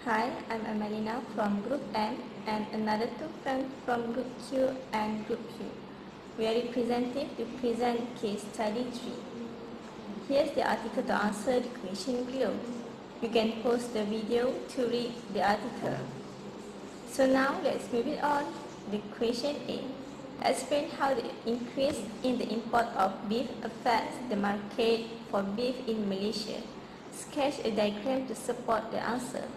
Hi, I'm Amelina from Group M and another two friends from Group Q and Group Q. We are represented to present case study 3. Here's the article to answer the question below. You can pause the video to read the article. So now let's move it on. The question A. Explain how the increase in the import of beef affects the market for beef in Malaysia. Sketch a diagram to support the answer.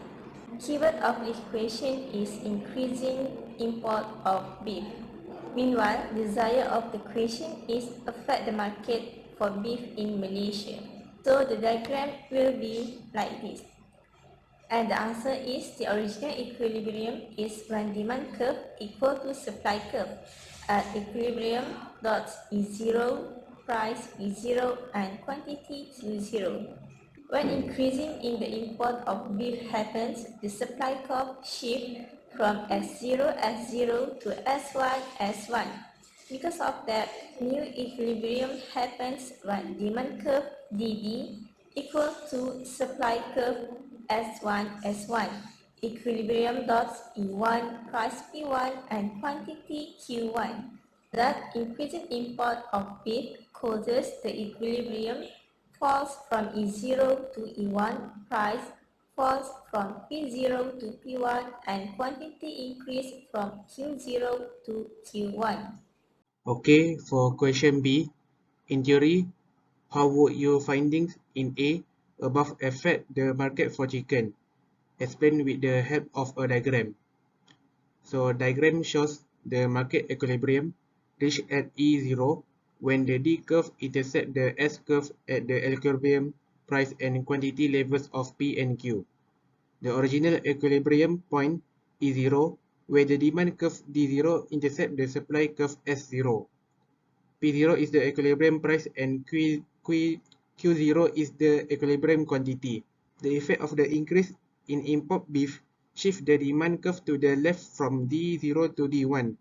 Keyword of this question is increasing import of beef. Meanwhile, desire of the question is affect the market for beef in Malaysia. So the diagram will be like this. And the answer is the original equilibrium is when demand curve equal to supply curve at equilibrium dot is 0, price is 0 and quantity is 0. When increasing in the import of beef happens, the supply curve shifts from S0 S0 to S1 S1. Because of that, new equilibrium happens when demand curve DD equal to supply curve S1 S1. Equilibrium dots E1, price P1 and quantity Q1. That increasing import of beef causes the equilibrium falls from E0 to E1, price falls from P0 to P1 and quantity increase from Q0 to Q1. Okay, for question B, in theory, how would your findings in A above affect the market for chicken? Explain with the help of a diagram. So diagram shows the market equilibrium reached at E0 when the D curve intersects the S curve at the equilibrium price and quantity levels of P and Q. The original equilibrium point E0 where the demand curve D0 intersects the supply curve S0. P0 is the equilibrium price and Q0 is the equilibrium quantity. The effect of the increase in import beef shifts the demand curve to the left from D0 to D1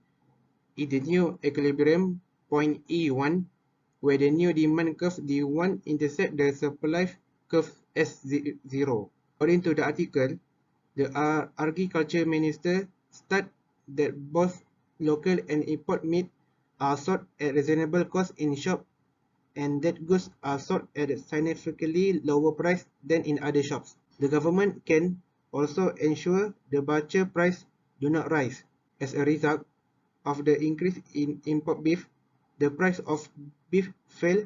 in the new equilibrium point E1 where the new demand curve D1 intersects the supply curve S0. According to the article, the agriculture minister stated that both local and import meat are sold at reasonable cost in shops and that goods are sold at a significantly lower price than in other shops. The government can also ensure the butcher price do not rise. As a result of the increase in import beef, the price of beef fell,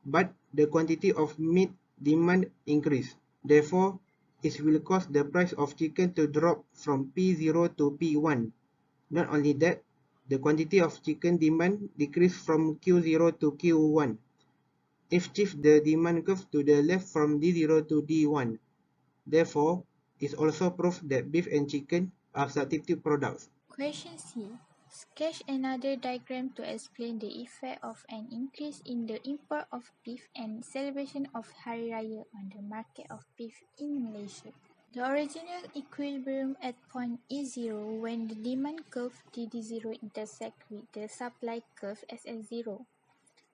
but the quantity of meat demand increased. Therefore, it will cause the price of chicken to drop from P0 to P1. Not only that, the quantity of chicken demand decreased from Q0 to Q1. It shifts the demand curve to the left from D0 to D1. Therefore, it also proves that beef and chicken are substitute products. Question C. Sketch another diagram to explain the effect of an increase in the import of beef and celebration of Hari Raya on the market of beef in Malaysia. The original equilibrium at point E0 when the demand curve DD0 intersects with the supply curve SS0.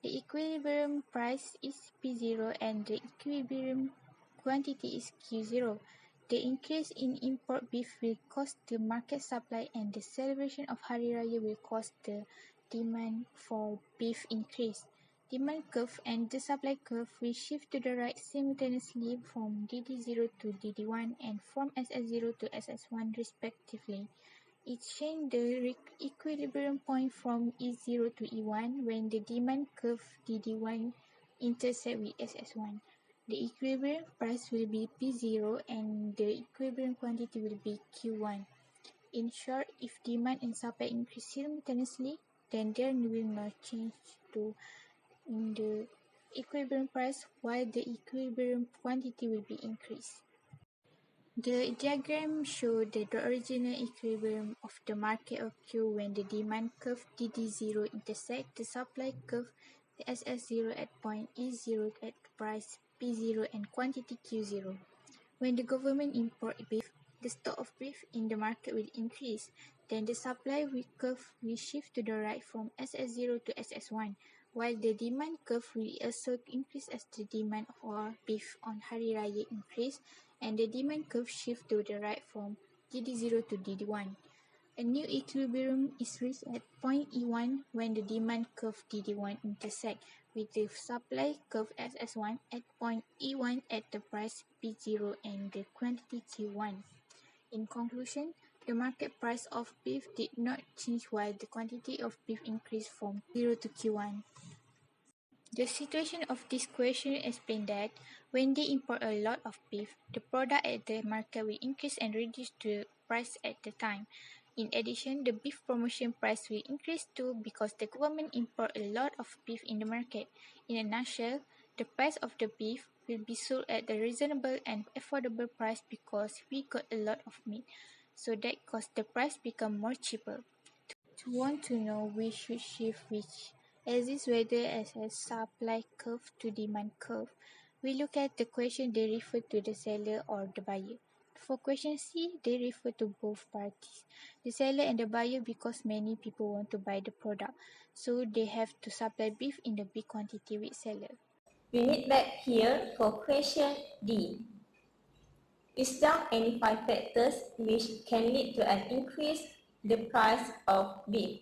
The equilibrium price is P0 and the equilibrium quantity is Q0. The increase in import beef will cause the market supply and the celebration of Hari Raya will cause the demand for beef increase. Demand curve and the supply curve will shift to the right simultaneously from DD0 to DD1 and from SS0 to SS1 respectively. It changed the equilibrium point from E0 to E1 when the demand curve DD1 intersects with SS1. The equilibrium price will be P0 and the equilibrium quantity will be Q1. In short, if demand and supply increase simultaneously, then there will no change in the equilibrium price while the equilibrium quantity will be increased. The diagram shows the original equilibrium of the market occurs when the demand curve DD0 intersects the supply curve SS0 at point E0 at price P0 and quantity Q0. When the government imports beef, the stock of beef in the market will increase. Then the supply curve will shift to the right from SS0 to SS1, while the demand curve will also increase as the demand for beef on Hari Raya increase and the demand curve shifts to the right from DD0 to DD1. A new equilibrium is reached at point E1 when the demand curve DD1 intersects with the supply curve SS1 at point E1 at the price P0 and the quantity Q1. In conclusion, the market price of beef did not change while the quantity of beef increased from 0 to Q1. The situation of this question explains that when they import a lot of beef, the product at the market will increase and reduce the price at the time. In addition, the beef promotion price will increase too because the government import a lot of beef in the market. In a nutshell, the price of the beef will be sold at a reasonable and affordable price because we got a lot of meat, so that cause the price become more cheaper. To want to know which should shift which exists whether as a supply curve to demand curve, we look at the question they refer to the seller or the buyer. For question C, they refer to both parties, the seller and the buyer, because many people want to buy the product, so they have to supply beef in the big quantity with seller. We meet back here for question D. List down any 5 factors which can lead to an increase the price of beef.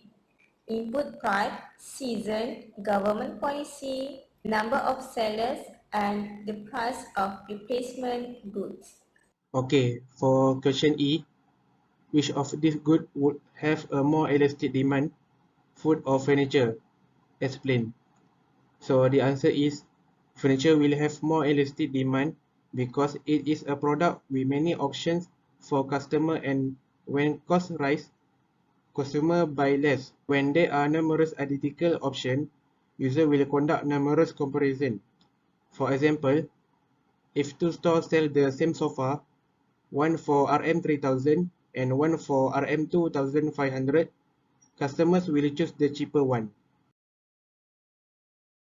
Input price, season, government policy, number of sellers, and the price of replacement goods. Okay, for question E, which of these goods would have a more elastic demand, food or furniture? Explain. So the answer is furniture will have more elastic demand because it is a product with many options for customer, and when costs rise, consumer buy less. When there are numerous identical options, user will conduct numerous comparison. For example, if two stores sell the same sofa, one for Rm3000 and one for Rm2500, customers will choose the cheaper one.